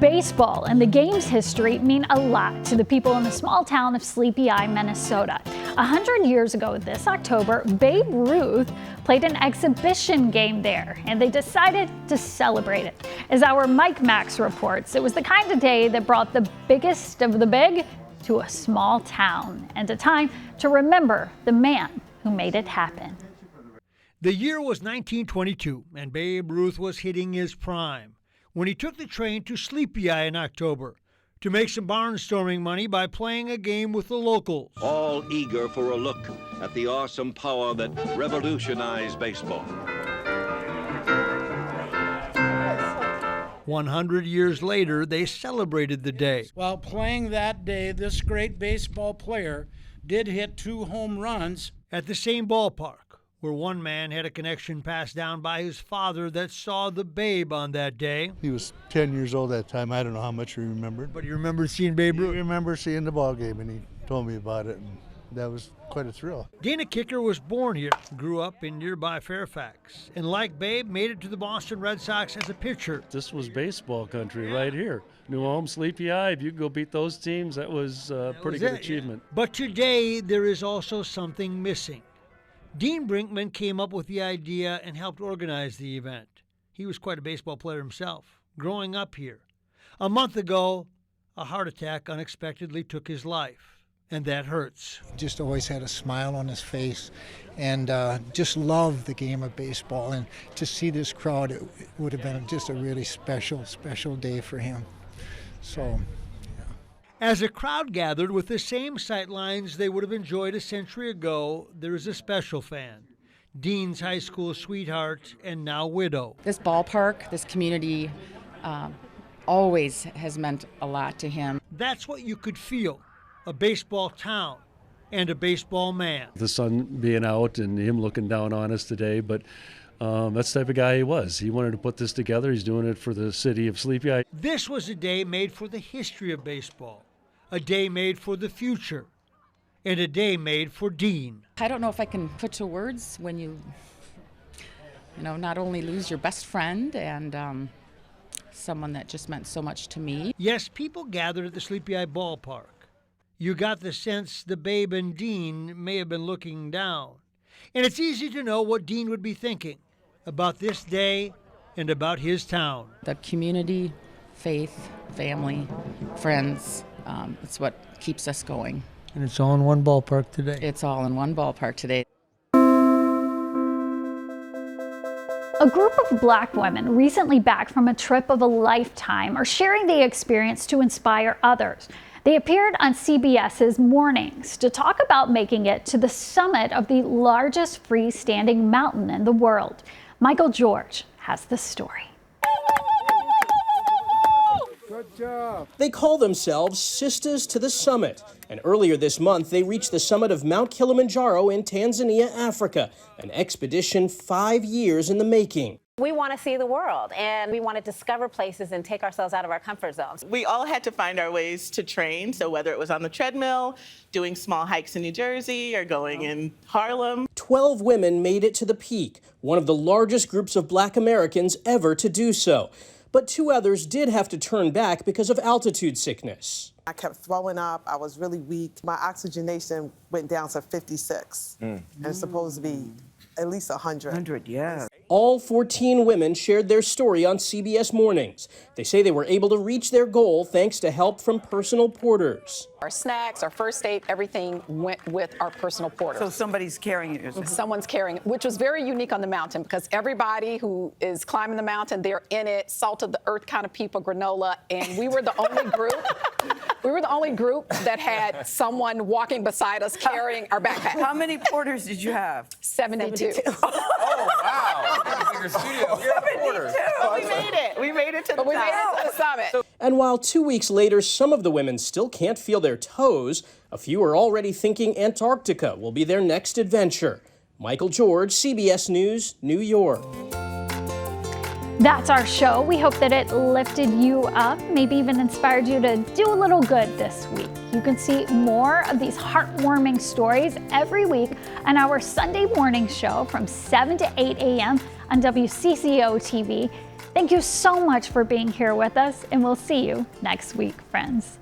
Baseball and the game's history mean a lot to the people in the small town of Sleepy Eye, Minnesota. 100 years ago this October, Babe Ruth played an exhibition game there, and they decided to celebrate it. As our Mike Max reports, it was the kind of day that brought the biggest of the big to a small town, and a time to remember the man who made it happen. The year was 1922, and Babe Ruth was hitting his prime when he took the train to Sleepy Eye in October to make some barnstorming money by playing a game with the locals. All eager for a look at the awesome power that revolutionized baseball. 100 years later, they celebrated the day. While playing that day, this great baseball player did hit 2 home runs At the same ballpark, where one man had a connection passed down by his father that saw the Babe on that day. He was 10 years old at that time. I don't know how much he remembered. But he remembered seeing Babe Ruth. I remember seeing the ball game, and he told me about it, and that was quite a thrill. Dana Kicker was born here, grew up in nearby Fairfax, and like Babe, made it to the Boston Red Sox as a pitcher. This was baseball country right here. New home, Sleepy Eye. If you could go beat those teams, that was a pretty good achievement. But today, there is also something missing. Dean Brinkman came up with the idea and helped organize the event. He was quite a baseball player himself, growing up here. A month ago, a heart attack unexpectedly took his life, and that hurts. Just always had a smile on his face and just loved the game of baseball. And to see this crowd, it would have been just a really special, special day for him. So, As a crowd gathered with the same sightlines they would have enjoyed a century ago, there is a special fan, Dean's high school sweetheart and now widow. This ballpark, this community, always has meant a lot to him. That's what you could feel, a baseball town and a baseball man. The sun being out and him looking down on us today, but that's the type of guy he was. He wanted to put this together. He's doing it for the city of Sleepy Eye. This was a day made for the history of baseball, a day made for the future, and a day made for Dean. I don't know if I can put to words when you not only lose your best friend and someone that just meant so much to me. Yes, people gathered at the Sleepy Eye ballpark. You got the sense the Babe and Dean may have been looking down. And it's easy to know what Dean would be thinking about this day and about his town. The community, faith, family, friends, it's what keeps us going. And it's all in one ballpark today. It's all in one ballpark today. A group of Black women recently back from a trip of a lifetime are sharing the experience to inspire others. They appeared on CBS's Mornings to talk about making it to the summit of the largest freestanding mountain in the world. Michael George has the story. Good job. They call themselves Sisters to the Summit, and earlier this month they reached the summit of Mount Kilimanjaro in Tanzania, Africa, an expedition 5 years in the making. We want to see the world, and we want to discover places and take ourselves out of our comfort zones. We all had to find our ways to train, so whether it was on the treadmill, doing small hikes in New Jersey, or going in Harlem. 12 women made it to the peak, one of the largest groups of Black Americans ever to do so. But 2 others did have to turn back because of altitude sickness. I kept throwing up. I was really weak. My oxygenation went down to 56, and it's supposed to be at least 100. 100, yeah. All 14 women shared their story on CBS Mornings. They say they were able to reach their goal thanks to help from personal porters. Our snacks, our first aid, everything went with our personal porters. So somebody's carrying it. Someone's carrying it, which was very unique on the mountain because everybody who is climbing the mountain, they're in it, salt of the earth kind of people, granola, and we were the only group. We were the only group that had someone walking beside us carrying our backpack. How many porters did you have? 72. Oh, wow. Bigger studio. But we made it. We made it to the top. We made it to the summit. And while 2 weeks later, some of the women still can't feel their toes, a few are already thinking Antarctica will be their next adventure. Michael George, CBS News, New York. That's our show. We hope that it lifted you up, maybe even inspired you to do a little good this week. You can see more of these heartwarming stories every week on our Sunday morning show from 7 to 8 a.m. on WCCO TV. Thank you so much for being here with us, and we'll see you next week, friends.